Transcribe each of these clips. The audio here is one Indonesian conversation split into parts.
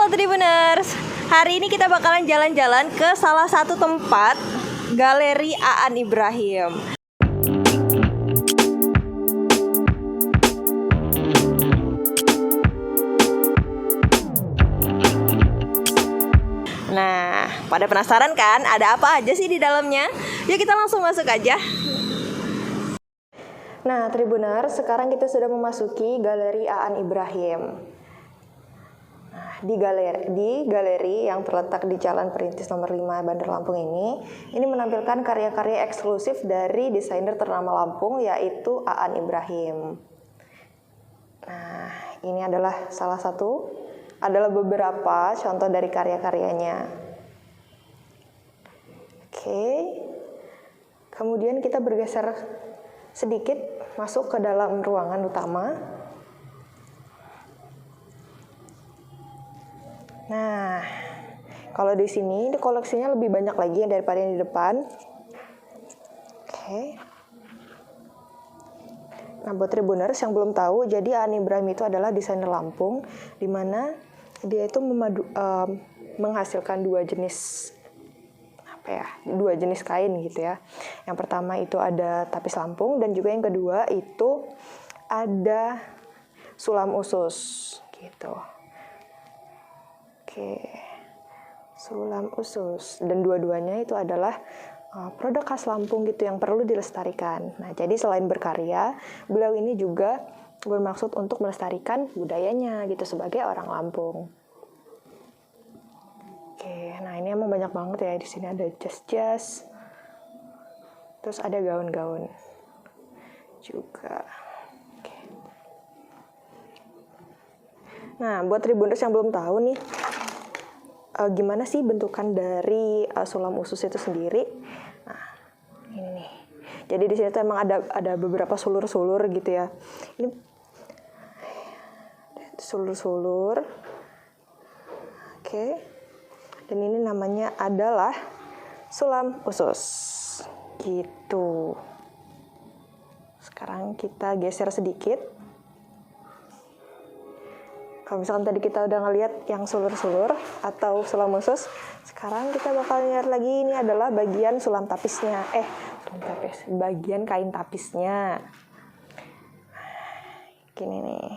Halo Tribuners, hari ini kita bakalan jalan-jalan ke salah satu tempat Galeri Aan Ibrahim. Nah, pada penasaran kan ada apa aja sih di dalamnya? Yuk kita langsung masuk aja. Nah, Tribuners, sekarang kita sudah memasuki Galeri Aan Ibrahim. Di galeri yang terletak di Jalan Perintis nomor 5 Bandar Lampung ini menampilkan karya-karya eksklusif dari desainer ternama Lampung, yaitu Aan Ibrahim. Nah, ini adalah beberapa contoh dari karya-karyanya. Oke. Kemudian kita bergeser sedikit masuk ke dalam ruangan utama. Nah, kalau di sini koleksinya lebih banyak lagi daripada yang di depan. Oke. Nah, buat Tribuners yang belum tahu, jadi Aan Ibrahim itu adalah desainer Lampung, di mana dia itu menghasilkan dua jenis kain gitu ya. Yang pertama itu ada tapis Lampung, dan juga yang kedua itu ada sulam usus gitu. Oke, sulam usus, dan dua-duanya itu adalah produk khas Lampung gitu yang perlu dilestarikan. Nah, jadi selain berkarya, beliau ini juga bermaksud untuk melestarikan budayanya gitu sebagai orang Lampung. Oke, nah ini emang banyak banget ya, di sini ada jas-jas, terus ada gaun-gaun juga. Oke. Nah, buat Tribuners yang belum tahu nih, gimana sih bentukan dari sulam usus itu sendiri? Nah, ini nih. Jadi di sini tuh emang ada beberapa sulur-sulur gitu ya. Ini sulur-sulur. Oke. Dan ini namanya adalah sulam usus. Gitu. Sekarang kita geser sedikit. Kalau misalkan tadi kita udah ngeliat yang sulur-sulur atau sulam usus, sekarang kita bakal lihat lagi, ini adalah bagian bagian kain tapisnya. Gini nih.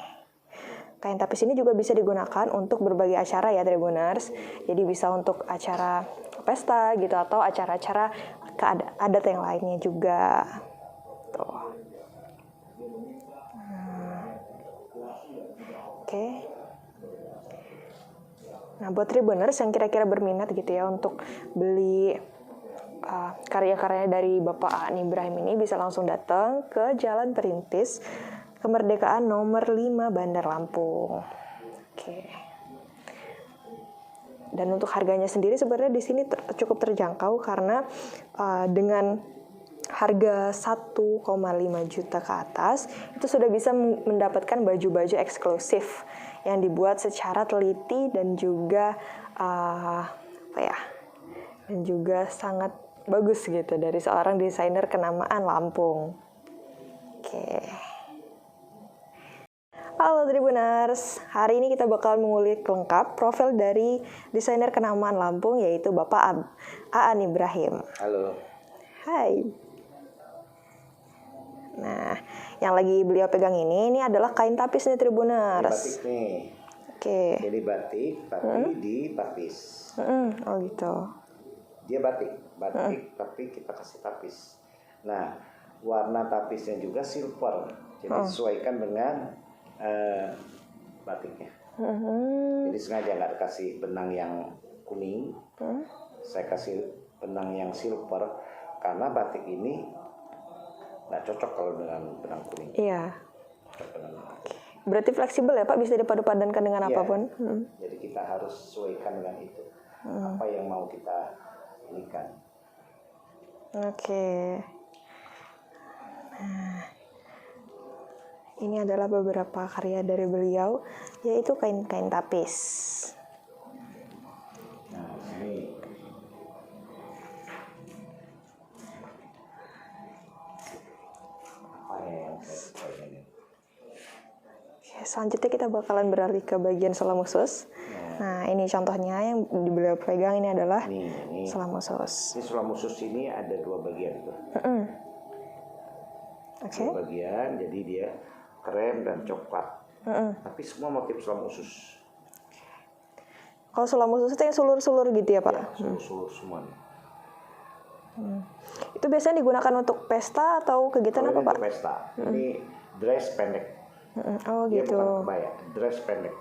Kain tapis ini juga bisa digunakan untuk berbagai acara ya, Tribuners. Jadi bisa untuk acara pesta gitu, atau acara-acara adat yang lainnya juga. Tuh. Oke. Nah, buat Tribuners yang kira-kira berminat gitu ya untuk beli karya-karya dari Bapak Aan Ibrahim ini, bisa langsung datang ke Jalan Perintis Kemerdekaan nomor 5 Bandar Lampung. Oke. Dan untuk harganya sendiri sebenarnya di sini cukup terjangkau, karena dengan harga 1,5 juta ke atas itu sudah bisa mendapatkan baju-baju eksklusif yang dibuat secara teliti dan juga sangat bagus gitu dari seorang desainer kenamaan Lampung. Oke. Halo Tribuners, hari ini kita bakal mengulik lengkap profil dari desainer kenamaan Lampung, yaitu Bapak Aan Ibrahim. Halo. Hai. Nah, yang lagi beliau pegang ini adalah kain tapis nih, Tribuners. Batik nih. Oke. Jadi batik tapi ditapis. Oh gitu. Dia batik tapi kita kasih tapis. Nah, warna tapisnya juga silver. Jadi sesuaikan dengan batiknya. Jadi sengaja nggak kasih benang yang kuning. Saya kasih benang yang silver karena batik ini nggak cocok kalau dengan benang kuning. Iya. Berarti fleksibel ya Pak, bisa dipadu-padankan dengan apapun. Jadi kita harus sesuaikan dengan itu. Apa yang mau kita belikan. Oke. Nah, ini adalah beberapa karya dari beliau, yaitu kain-kain tapis. Nah, ini Oke, selanjutnya kita bakalan beralih ke bagian sulam usus. Nah, ini contohnya yang beliau pegang ini adalah Ini sulam usus. Ini sulam usus ini ada 2 bagian tuh. Oke. 2 bagian, jadi dia krem dan coklat. Tapi semua motif sulam usus. Kalau sulam usus itu yang sulur-sulur gitu ya, Pak? Ya, sulur-sulur semuanya. Itu biasanya digunakan untuk pesta atau kegiatan apa, Pak? Untuk pesta. Ini dress pendek. Oh, Dia gitu. bukan kebaya, dress pendek.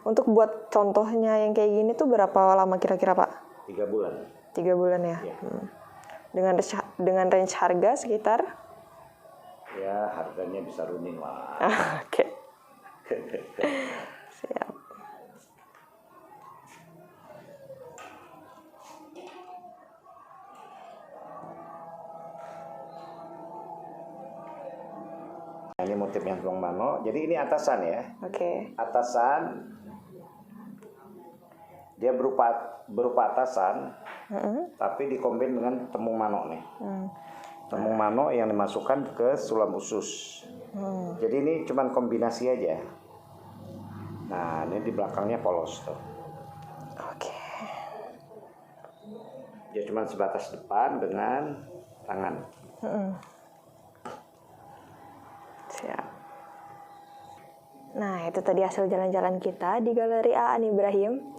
Untuk buat contohnya yang kayak gini tuh berapa lama kira-kira, Pak? 3 bulan. 3 bulan ya? Ya. Dengan range harga sekitar? Ya, harganya bisa running lah. Oke. Siap. Nah, ini motifnya tulang mano. Jadi ini atasan ya. Oke. Atasan dia berupa atasan, tapi dikombin dengan temung mano nih. Temung mano yang dimasukkan ke sulam usus. Jadi ini cuman kombinasi aja. Nah, ini di belakangnya polos tuh. Oke. Dia cuman sebatas depan dengan tangan. Siap. Nah, itu tadi hasil jalan-jalan kita di Galeri Aan Ibrahim.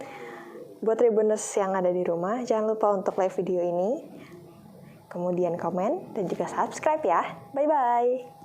Buat Ribboners yang ada di rumah, jangan lupa untuk like video ini, kemudian komen, dan juga subscribe ya. Bye-bye.